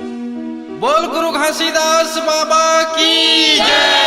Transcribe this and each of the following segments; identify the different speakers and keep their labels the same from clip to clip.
Speaker 1: बोल गुरु घासीदास बाबा की जय।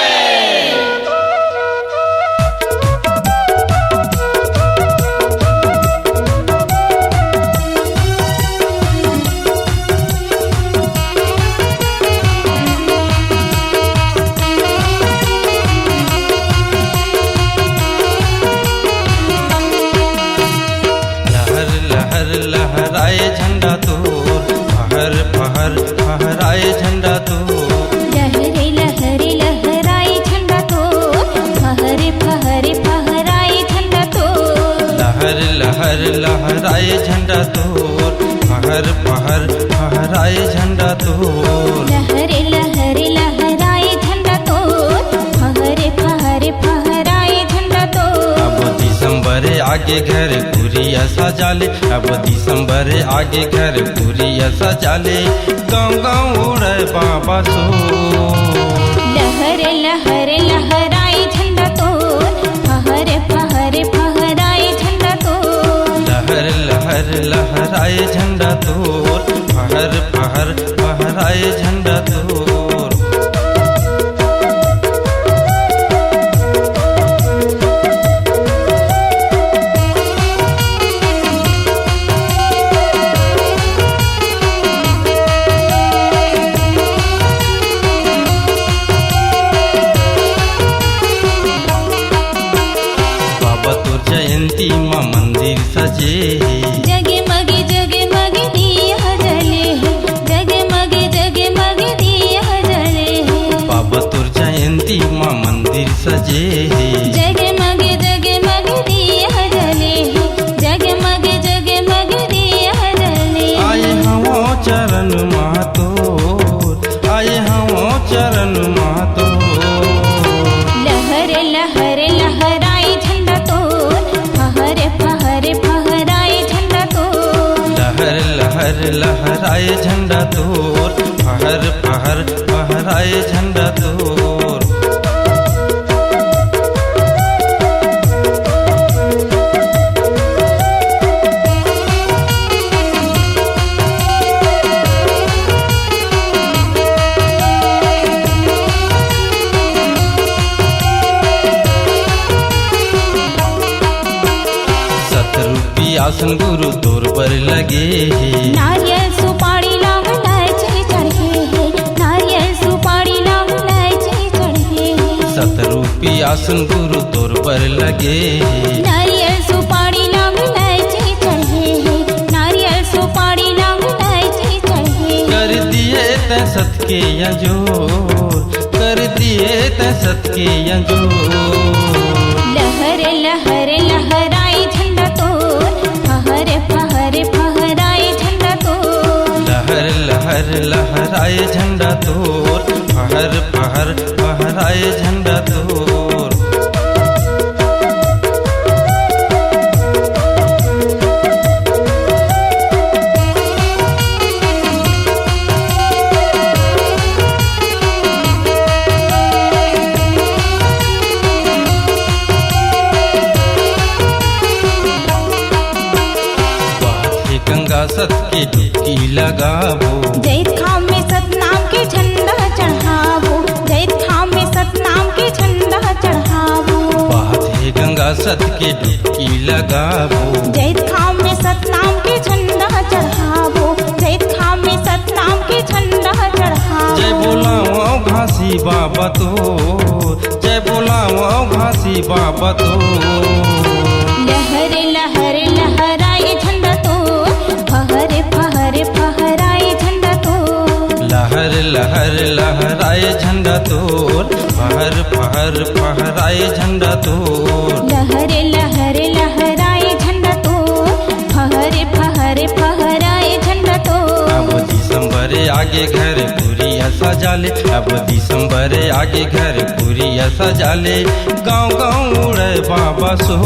Speaker 1: लहर लहर लहराए झंडा तोर, फहर फहर फहराए झंडा तोर।
Speaker 2: लहरे लहरे लहराए झंडा तोर, फहरे फहरे फहराए झंडा तोर।
Speaker 1: लहर लहर लहराए झंडा तोर, फहर फहर फहराए झंडा तोर।
Speaker 2: लहरे लहरे लहराए झंडा तोर, फहरे फहरे फहराए झंडा तोर।
Speaker 1: अब दिसंबर आगे घर पुरिया सजाले, अब दिसंबर आगे घर पुरिया सजाले। गाँव गाँव उड़े बाबा सो।
Speaker 2: लहरे लहरे लहराए झंडा तोर, फहरे फहरे फहराए झंडा तोर।
Speaker 1: लहर लहर लहराए झंडा तोर, फहर फहर फहराए झंडा तोर। बाबा तोर जयंती माँ मंदिर सजे,
Speaker 2: जगमगे जगमगे दिया जले है, जगमगे जगमगे दिया जले है।
Speaker 1: बाबा तोर जयंती माँ मंदिर सजे।
Speaker 2: जगमगे जगमगे दिया जले है, जगमगे जगमगे दिया जले।
Speaker 1: आए हवो चरण मातोर, आए हवो चरण मातोर।
Speaker 2: लहरे लहरे लहराए झंडा तोर, फहरे फहरे फहराए झंडा तोर।
Speaker 1: लहर लहर लहराए झंडा तोर, फहर फहर फहराए झंडा तोर। सतरूपी आसन गुरु तोर पर लगे।
Speaker 2: नारियल सुपारी लाग लाचे चढ़े है, नारियल सुपारी लाग लाचे चढ़े है।
Speaker 1: सतरूपी आसन गुरु तोर पर लगे।
Speaker 2: नारियल सुपारी लाग लाचे चढ़े है, नारियल सुपारी लाग लाचे चढ़े।
Speaker 1: कर दिए तै सत के यजोर, कर दिए तै सत के यजोर।
Speaker 2: लहरे लहरे लहराए झंडा तोर, फहरे फहरे फहराए झंडा तोर।
Speaker 1: लहर लहर लहराए झंडा तोर, फहर फहर फहराए झंडा तोर। बाथे गंगा सत के डुबकी लगाबो,
Speaker 2: जैत खाम में सतनाम के झंडा चढ़ावो, जैत खाम में सतनाम के झंडा चढ़ावो।
Speaker 1: बाथे गंगा सत के डुबकी लगाबो।
Speaker 2: जैत खाम में सतनाम के झंडा चढ़ावो, जैत खाम में सतनाम के झंडा चढ़ावो।
Speaker 1: जय बोलाओ घासी बाबा तो, जय बोलाओ घासी बाबा तो।
Speaker 2: लहरे लहरे लहराए झंडा तोर, फहरे फहरे फहराए झंडा तोर।
Speaker 1: लहर लहर लहराए झंडा तोर, फहर फहर फहराए झंडा तोर।
Speaker 2: लहरे लहरे लहराए झंडा तोर, फहरे फहरे फहराए झंडा तोर।
Speaker 1: अब दिसंबर आगे घर पुरिया सजाले, अब दिसंबर आगे घर पुरिया सजाले। गाँव गाँव उड़े बाबा सो।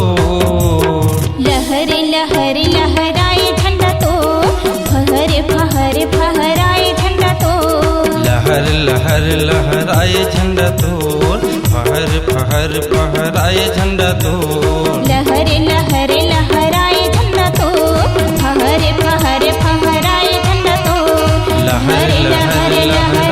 Speaker 2: लहरे लहरे लहराए झंडा तोर, फहरे फहरे फहराए झंडा तोर।
Speaker 1: लहर लहर लहराए झंडा तोर, फहर फहर फहराए झंडा तोर।
Speaker 2: लहरे लहरे लहराए झंडा तोर, फहरे फहरे फहराए झंडा तोर।
Speaker 1: लहर लहर लहर